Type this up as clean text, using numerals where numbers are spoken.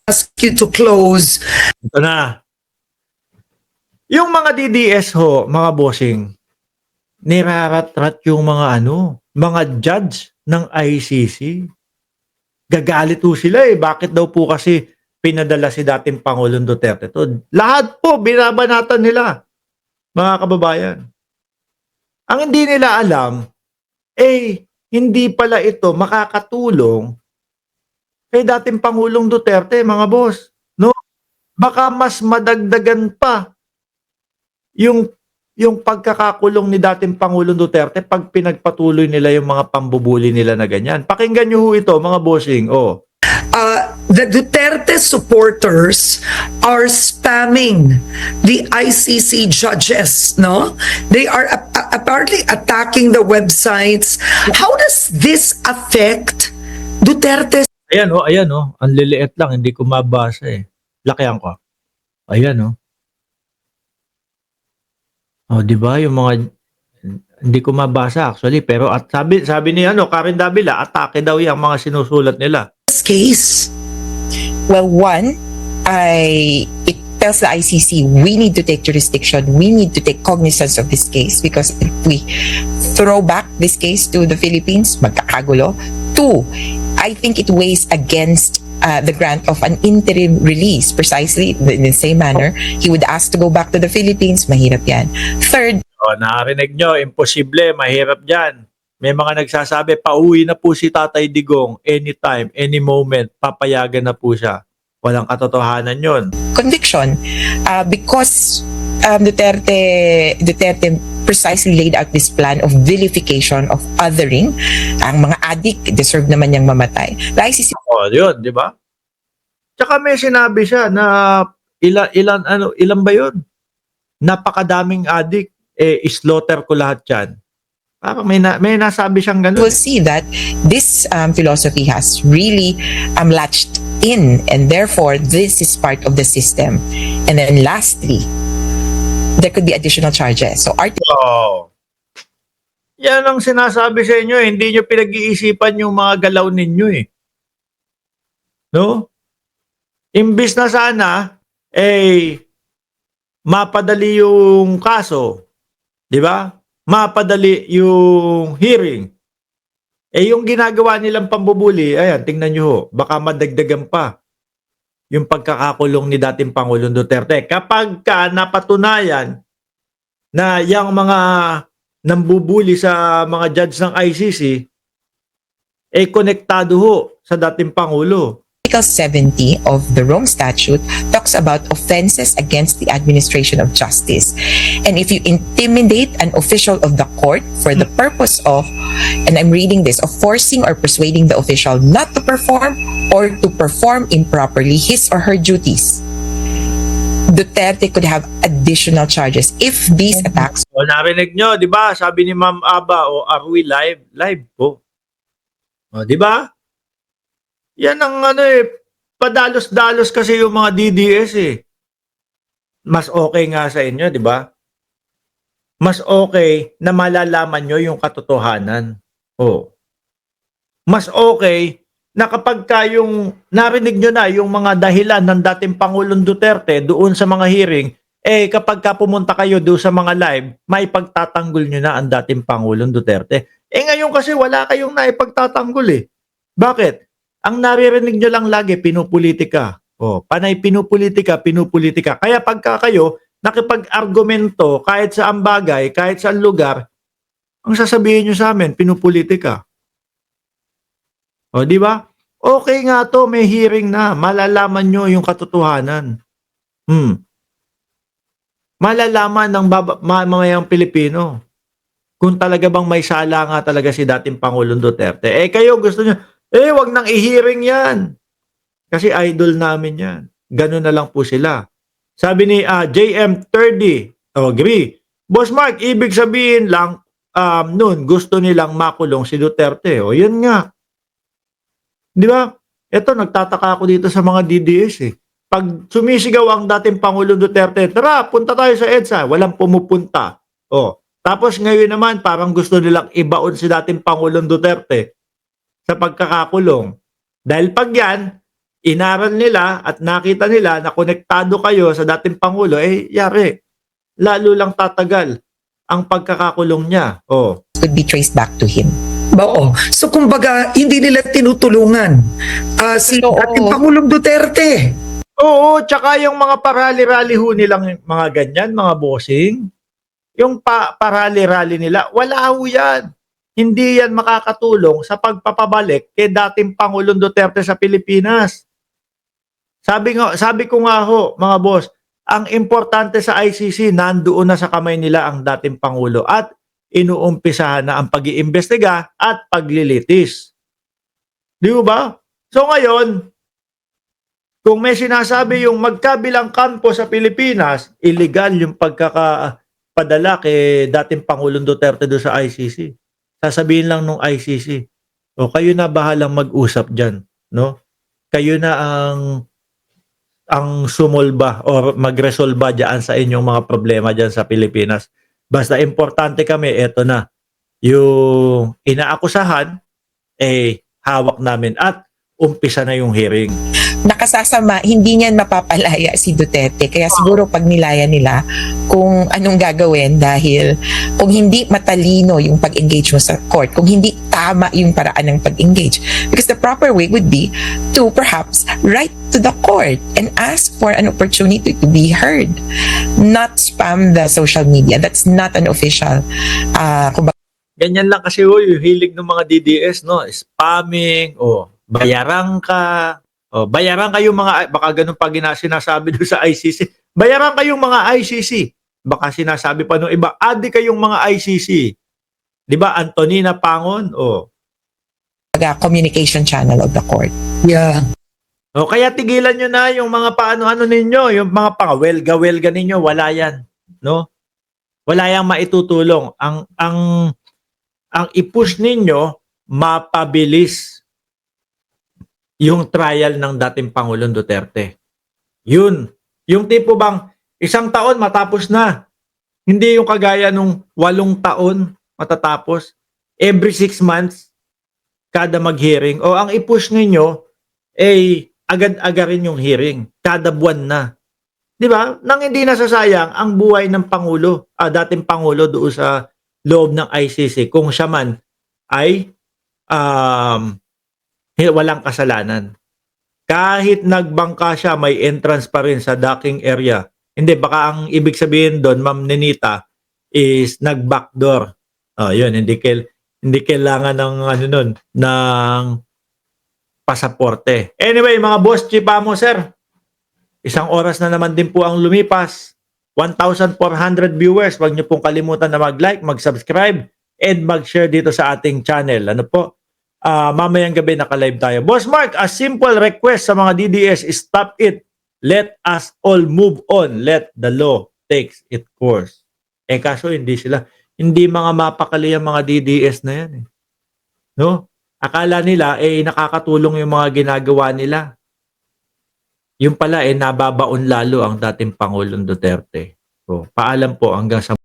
ask you to close. Ito na. Yung mga DDS ho, mga bossing, nirarat-rat yung mga judge ng ICC. Gagalit po sila Bakit daw po kasi pinadala si dating Pangulong Duterte to? Lahat po binabanatan nila, mga kababayan. Ang hindi nila alam, hindi pala ito makakatulong kay dating Pangulong Duterte, mga boss. No? Baka mas madagdagan pa yung pagkakakulong ni dating Pangulong Duterte pag pinagpatuloy nila yung mga pambubuli nila na ganyan. Pakinggan nyo ho ito, mga bossing. The Duterte supporters are spamming the ICC judges, no? They are apparently attacking the websites. How does this affect Duterte? Ayan oh. Ang liliit lang, hindi ko mabasa Lakihan ko. Ayan Oh, di ba yung mga hindi ko mabasa actually pero at sabi ni Karen Davila, atake daw yung mga sinusulat nila. This case. Well, one, it tells the ICC we need to take jurisdiction, we need to take cognizance of this case because if we throw back this case to the Philippines, magkakagulo. Two, I think it weighs against the grant of an interim release precisely in the same manner. He would ask to go back to the Philippines, mahirap yan. Third, Narinig nyo, imposible, mahirap dyan. May mga nagsasabi, pauwi na po si Tatay Digong anytime, any moment, papayagan na po siya. Walang katotohanan yun. conviction because Duterte precisely laid out this plan of vilification of othering. Ang mga addict deserve naman niyang mamatay. The ICC Yun, di ba? Tsaka may sinabi siya na ilan ba yun? Napakadaming addict, slaughter ko lahat yan. Parang may nasabi siyang ganun. will see that this philosophy has really latched in, and therefore this is part of the system. And then lastly, there could be additional charges. So Yan ang sinasabi sa inyo, hindi nyo pinag-iisipan yung mga galaw ninyo No? Imbis na sana, mapadali yung kaso. Di ba? Mapadali yung hearing. Yung ginagawa nilang pambubuli, ayan, tingnan nyo ho, baka madagdagan pa yung pagkakakulong ni dating Pangulong Duterte. Kapag napatunayan na yung mga nambubuli sa mga judge ng ICC, konektado ho sa dating Pangulo. Article 70 of the Rome Statute talks about offenses against the administration of justice. And if you intimidate an official of the court for the purpose of, and I'm reading this, of forcing or persuading the official not to perform or to perform improperly his or her duties, Duterte could have additional charges if these attacks. Narinig nyo, di ba? Sabi ni Ma'am Aba, are we live? Live po. Di ba? Yan ang padalos-dalos kasi yung mga DDS Mas okay nga sa inyo, di ba? Mas okay na malalaman nyo yung katotohanan. Mas okay na kapag yung narinig nyo na yung mga dahilan ng dating Pangulong Duterte doon sa mga hearing, kapag pumunta kayo doon sa mga live, maipagtatanggol nyo na ang dating Pangulong Duterte. Ngayon kasi wala kayong naipagtatanggol Bakit? Ang naririnig nyo lang lagi, pinupolitika. Panay pinupolitika. Kaya pagka kayo nakipag-argumento kahit sa bagay, kahit sa lugar, ang sasabihin nyo sa amin, pinupolitika. Di ba? Okay nga to, may hearing na. Malalaman nyo yung katotohanan. Malalaman ng mamayang Pilipino kung talaga bang may sala nga talaga si dating Pangulong Duterte. Kayo gusto nyo, wag nang i-hearing yan. Kasi idol namin yan. Ganun na lang po sila. Sabi ni JM30, agree. Boss Mark, ibig sabihin lang, nun gusto nilang makulong si Duterte. Yun nga. Di ba? Ito, nagtataka ako dito sa mga DDS Pag sumisigaw ang dating Pangulong Duterte, tara, punta tayo sa EDSA. Walang pumupunta. Tapos ngayon naman, parang gusto nilang ibaon si dating Pangulong Duterte sa pagkakakulong. Dahil pag yan, inaral nila at nakita nila na konektado kayo sa dating Pangulo, yari, lalo lang tatagal ang pagkakakulong niya. Oh. could be traced back to him. Oo. So kumbaga, hindi nila tinutulungan si Oo. dating Pangulong Duterte. Oo, tsaka yung mga parali-rally ho nilang mga ganyan, mga bossing, yung parali-rally nila, wala ho yan. Hindi yan makakatulong sa pagpapabalik kay dating Pangulong Duterte sa Pilipinas. Sabi ko nga ho, mga boss, ang importante sa ICC, nandoon na sa kamay nila ang dating Pangulo at inuumpisahan na ang pag-iimbestiga at paglilitis. Di ba? So ngayon, kung may sinasabi yung magkabilang kampo sa Pilipinas, illegal yung pagkakapadala kay dating Pangulong Duterte do sa ICC. Sasabihin lang nung ICC, o kayo na bahalang mag-usap dyan, no? Kayo na ang sumolba o magresolba dyan sa inyong mga problema dyan sa Pilipinas. Basta importante kami, eto na, yung inaakusahan, hawak namin at umpisa na yung hearing. Nakasasama, hindi niyan mapapalaya si Duterte. Kaya siguro pag nilaya nila kung anong gagawin dahil kung hindi matalino yung pag-engage mo sa court, kung hindi tama yung paraan ng pag-engage. Because the proper way would be to perhaps write to the court and ask for an opportunity to be heard. Not spam the social media. That's not an official Ganyan lang kasi yung hilig ng mga DDS, no? Spamming, bayaran ka, bayaran kayong mga, baka ganun pa sinasabi doon sa ICC, bayaran kayong mga ICC, baka sinasabi pa nung iba, adi kayong mga ICC, di ba, Antonina Pangon, communication channel of the court. Yeah. kaya tigilan nyo na yung mga paano-ano ninyo, yung mga pang-welga-welga ninyo, wala yan, no? Wala yang maitutulong. Ang i-push ninyo, mapabilis yung trial ng dating Pangulong Duterte. Yun. Yung tipo bang isang taon matapos na. Hindi yung kagaya nung 8 taon matatapos. Every 6 months, kada mag-hearing. O ang i-push ninyo, agad-agarin yung hearing. Kada buwan na. Di ba? Nang hindi nasasayang ang buhay ng Pangulo, dating Pangulo doon sa loob ng ICC kung siya man ay walang kasalanan. Kahit nagbangka siya, may entrance pa rin sa docking area. Hindi, baka ang ibig sabihin doon, Ma'am Nenita, is nag-backdoor. Yun, hindi kailangan ng ng pasaporte. Anyway, mga boss, chipamo, sir. Isang oras na naman din po ang lumipas. 1,400 viewers. Huwag niyo pong kalimutan na mag-like, mag-subscribe, and mag-share dito sa ating channel. Ano po? Mamayang gabi naka-live tayo. Boss Mark, a simple request sa mga DDS is stop it. Let us all move on. Let the law takes its course. Kaso hindi mga mapakali ang mga DDS na yan. No? Akala nila, nakakatulong yung mga ginagawa nila. Yung pala, nababaon lalo ang dating Pangulong Duterte. So, paalam po hanggang sa